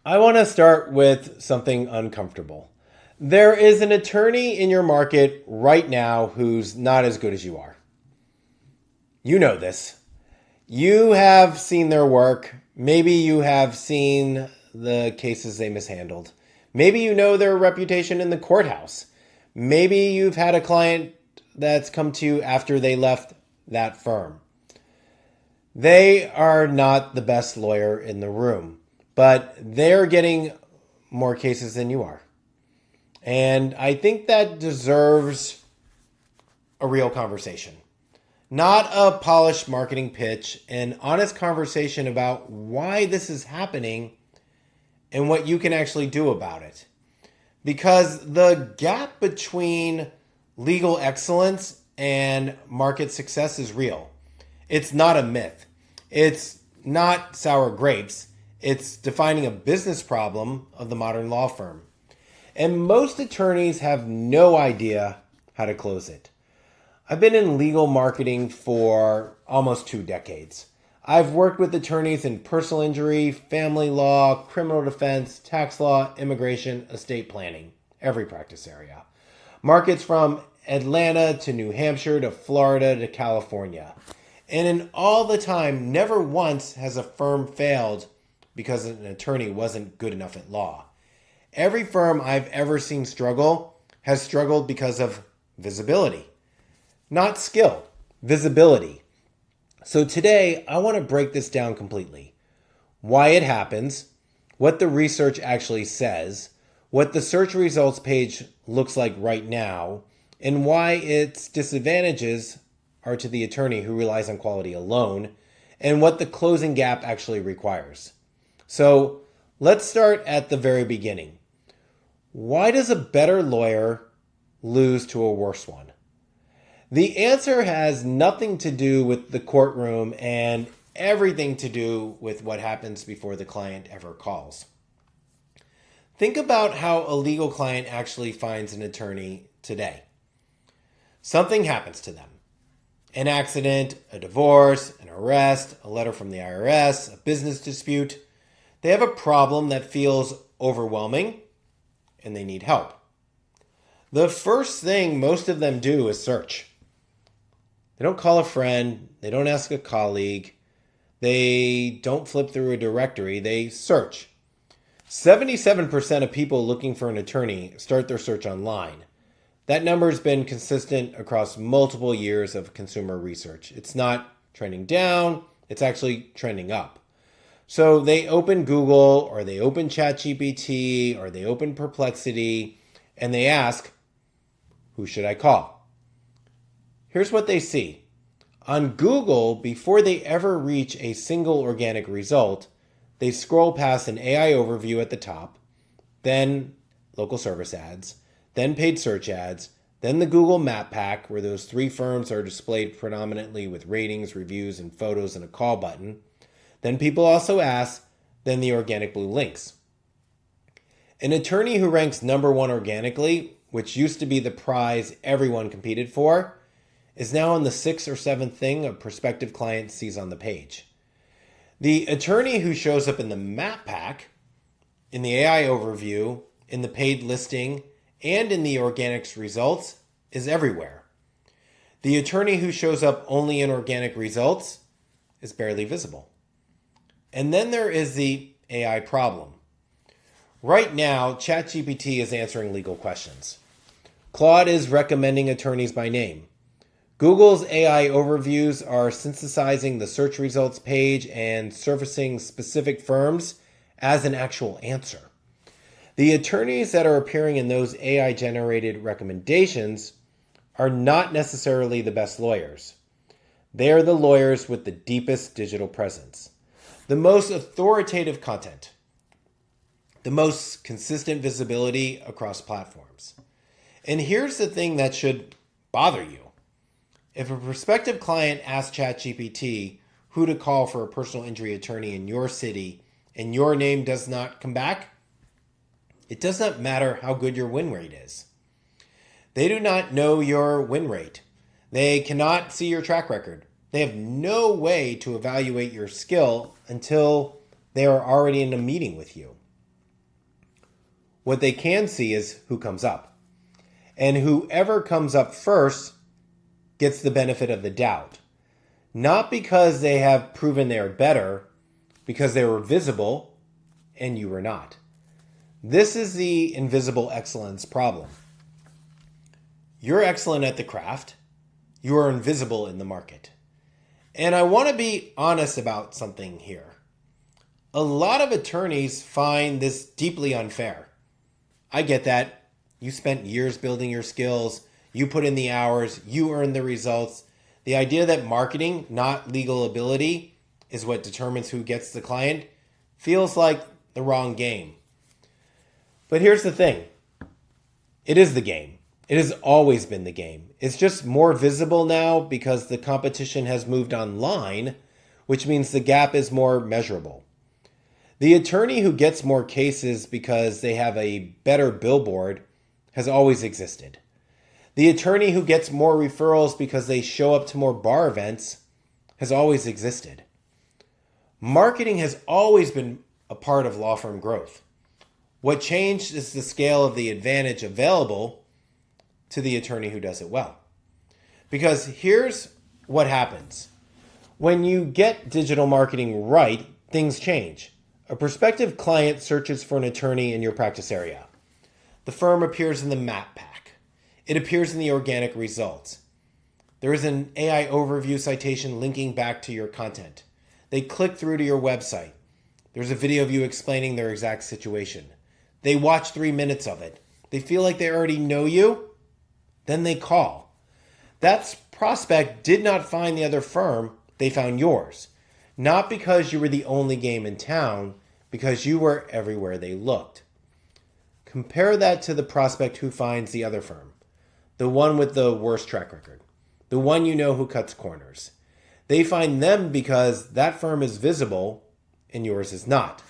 I want to start with something uncomfortable. There is an attorney in your market right now who's not as good as you are. You know this. You have seen their work. Maybe you have seen the cases they mishandled. Maybe you know their reputation in the courthouse. Maybe you've had a client that's come to you after they left that firm. They are not the best lawyer in the room, but they're getting more cases than you are. And I think that deserves a real conversation. Not a polished marketing pitch, an honest conversation about why this is happening and what you can actually do about it. Because the gap between legal excellence and market success is real. It's not a myth. It's not sour grapes. It's defining a business problem of the modern law firm. And most attorneys have no idea how to close it. I've been in legal marketing for almost 2 decades. I've worked with attorneys in personal injury, family law, criminal defense, tax law, immigration, estate planning, every practice area. Markets from Atlanta to New Hampshire to Florida to California. And in all the time, never once has a firm failed because an attorney wasn't good enough at law. Every firm I've ever seen struggle has struggled because of visibility. Not skill, visibility. So today, I want to break this down completely. Why it happens, what the research actually says, what the search results page looks like right now, and why its disadvantages are to the attorney who relies on quality alone, and what the closing gap actually requires. So let's start at the very beginning. Why does a better lawyer lose to a worse one? The answer has nothing to do with the courtroom and everything to do with what happens before the client ever calls. Think about how a legal client actually finds an attorney today. Something happens to them. An accident, a divorce, an arrest, a letter from the IRS, a business dispute. They have a problem that feels overwhelming and they need help. The first thing most of them do is search. They don't call a friend. They don't ask a colleague. They don't flip through a directory. They search. 77% of people looking for an attorney start their search online. That number has been consistent across multiple years of consumer research. It's not trending down. It's actually trending up. So they open Google or they open ChatGPT or they open Perplexity and they ask, who should I call? Here's what they see. On Google, before they ever reach a single organic result, they scroll past an AI overview at the top, then local service ads, then paid search ads, then the Google Map Pack, where those 3 firms are displayed predominantly with ratings, reviews, and photos and a call button. Then people also ask, then the organic blue links. An attorney who ranks number 1 organically, which used to be the prize everyone competed for, is now on the 6th or 7th thing a prospective client sees on the page. The attorney who shows up in the map pack, in the AI overview, in the paid listing, and in the organics results is everywhere. The attorney who shows up only in organic results is barely visible. And then there is the AI problem. Right now, ChatGPT is answering legal questions. Claude is recommending attorneys by name. Google's AI overviews are synthesizing the search results page and surfacing specific firms as an actual answer. The attorneys that are appearing in those AI-generated recommendations are not necessarily the best lawyers. They are the lawyers with the deepest digital presence, the most authoritative content, the most consistent visibility across platforms. And here's the thing that should bother you. If a prospective client asks ChatGPT who to call for a personal injury attorney in your city and your name does not come back, it does not matter how good your win rate is. They do not know your win rate. They cannot see your track record. They have no way to evaluate your skill until they are already in a meeting with you. What they can see is who comes up. And whoever comes up first gets the benefit of the doubt. Not because they have proven they are better, because they were visible and you were not. This is the invisible excellence problem. You're excellent at the craft. You are invisible in the market. And I want to be honest about something here. A lot of attorneys find this deeply unfair. I get that. You spent years building your skills. You put in the hours. You earned the results. The idea that marketing, not legal ability, is what determines who gets the client feels like the wrong game. But here's the thing. It is the game. It has always been the game. It's just more visible now because the competition has moved online, which means the gap is more measurable. The attorney who gets more cases because they have a better billboard has always existed. The attorney who gets more referrals because they show up to more bar events has always existed. Marketing has always been a part of law firm growth. What changed is the scale of the advantage available to the attorney who does it well. Because here's what happens. When you get digital marketing right, things change. A prospective client searches for an attorney in your practice area. The firm appears in the map pack. It appears in the organic results. There is an AI overview citation linking back to your content. They click through to your website. There's a video of you explaining their exact situation. They watch 3 minutes of it. They feel like they already know you. Then they call. That prospect did not find the other firm. They found yours. Not because you were the only game in town, because you were everywhere they looked. Compare that to the prospect who finds the other firm. The one with the worst track record. The one you know who cuts corners. They find them because that firm is visible and yours is not.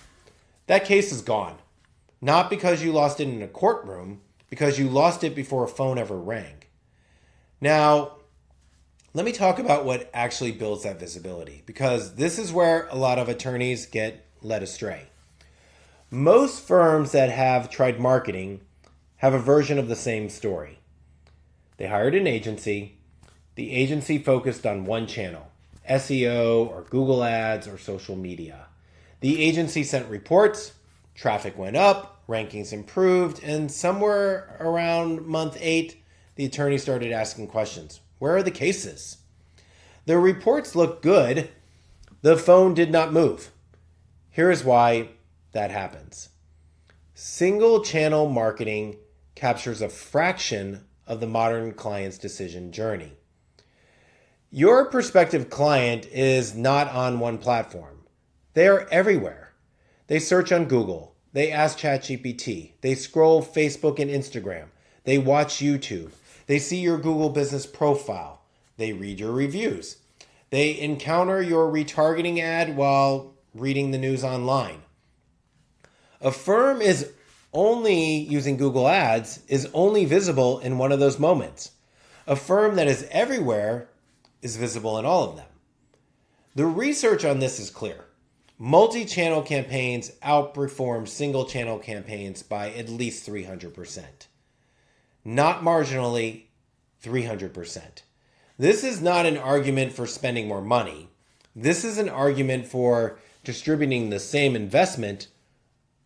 That case is gone. Not because you lost it in a courtroom, because you lost it before a phone ever rang. Now, let me talk about what actually builds that visibility, because this is where a lot of attorneys get led astray. Most firms that have tried marketing have a version of the same story. They hired an agency. The agency focused on one channel, SEO or Google Ads or social media. The agency sent reports, traffic went up, rankings improved, and somewhere around month 8, the attorney started asking questions. Where are the cases? The reports looked good. The phone did not move. Here is why that happens. Single channel marketing captures a fraction of the modern client's decision journey. Your prospective client is not on one platform. They are everywhere. They search on Google. They ask ChatGPT. They scroll Facebook and Instagram. They watch YouTube. They see your Google business profile. They read your reviews. They encounter your retargeting ad while reading the news online. A firm is only using Google Ads is only visible in one of those moments. A firm that is everywhere is visible in all of them. The research on this is clear. Multi-channel campaigns outperform single-channel campaigns by at least 300%. Not marginally, 300%. This is not an argument for spending more money. This is an argument for distributing the same investment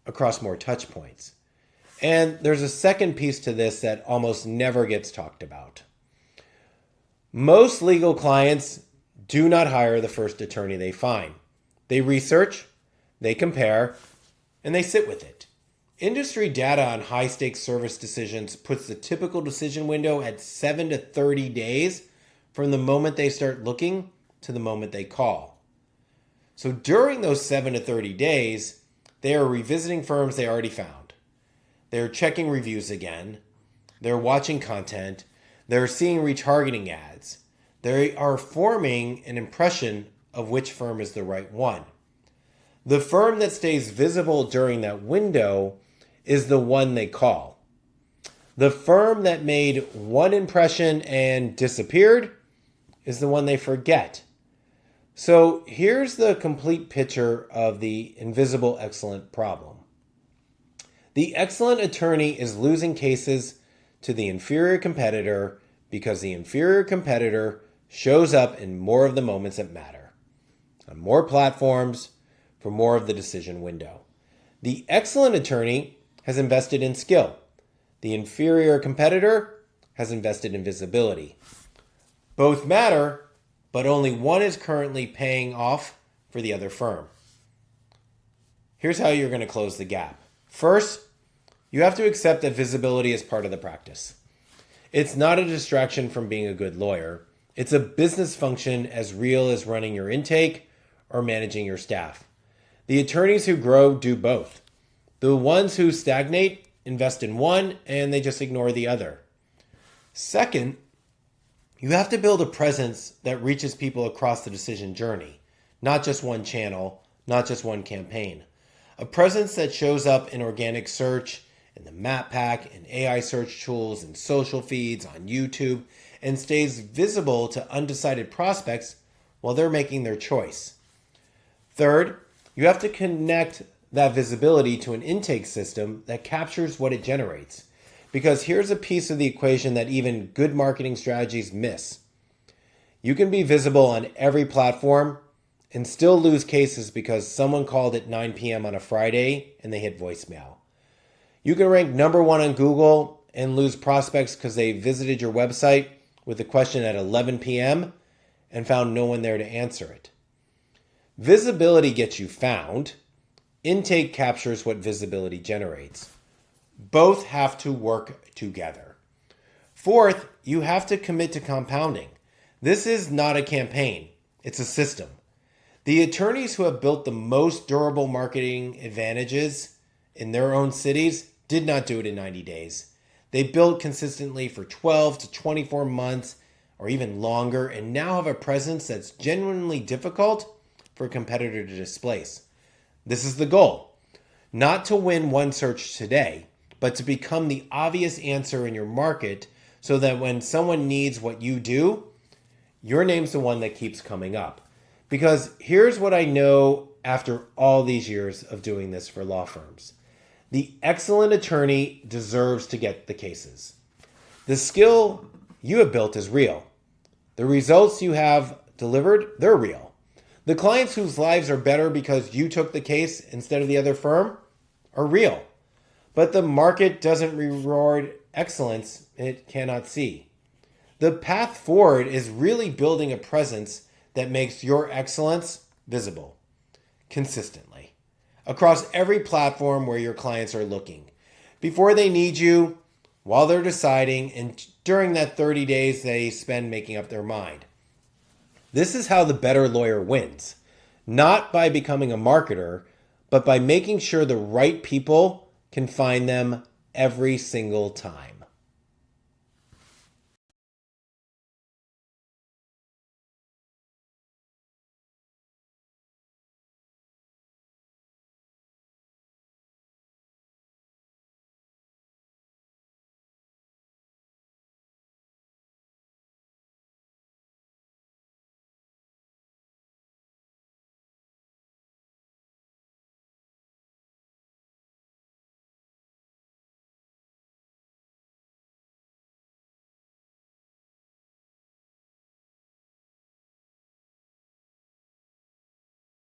across more touch points. And there's a second piece to this that almost never gets talked about. Most legal clients do not hire the first attorney they find. They research, they compare, and they sit with it. Industry data on high-stakes service decisions puts the typical decision window at 7 to 30 days from the moment they start looking to the moment they call. So during those 7 to 30 days, they are revisiting firms they already found. They're checking reviews again. They're watching content. They're seeing retargeting ads. They are forming an impression of which firm is the right one. The firm that stays visible during that window is the one they call. The firm that made one impression and disappeared is the one they forget. So here's the complete picture of the invisible excellent problem. The excellent attorney is losing cases to the inferior competitor because the inferior competitor shows up in more of the moments that matter, on more platforms, for more of the decision window. The excellent attorney has invested in skill. The inferior competitor has invested in visibility. Both matter, but only one is currently paying off for the other firm. Here's how you're going to close the gap. First, you have to accept that visibility is part of the practice. It's not a distraction from being a good lawyer. It's a business function as real as running your intake or managing your staff. The attorneys who grow do both. The ones who stagnate invest in one and they just ignore the other. Second, you have to build a presence that reaches people across the decision journey, not just one channel, not just one campaign. A presence that shows up in organic search, in the map pack, in AI search tools, in social feeds, on YouTube, and stays visible to undecided prospects while they're making their choice. Third, you have to connect that visibility to an intake system that captures what it generates. Because here's a piece of the equation that even good marketing strategies miss. You can be visible on every platform and still lose cases because someone called at 9 p.m. on a Friday and they hit voicemail. You can rank number one on Google and lose prospects because they visited your website with a question at 11 p.m. and found no one there to answer it. Visibility gets you found. Intake captures what visibility generates. Both have to work together. Fourth, you have to commit to compounding. This is not a campaign. It's a system. The attorneys who have built the most durable marketing advantages in their own cities did not do it in 90 days. They built consistently for 12 to 24 months or even longer and now have a presence that's genuinely difficult for a competitor to displace. This is the goal. Not to win one search today, but to become the obvious answer in your market so that when someone needs what you do, your name's the one that keeps coming up. Because here's what I know after all these years of doing this for law firms. The excellent attorney deserves to get the cases. The skill you have built is real. The results you have delivered, they're real. The clients whose lives are better because you took the case instead of the other firm are real. But the market doesn't reward excellence it cannot see. The path forward is really building a presence that makes your excellence visible consistently across every platform where your clients are looking, before they need you, while they're deciding, and during that 30 days they spend making up their mind. This is how the better lawyer wins, not by becoming a marketer, but by making sure the right people can find them every single time.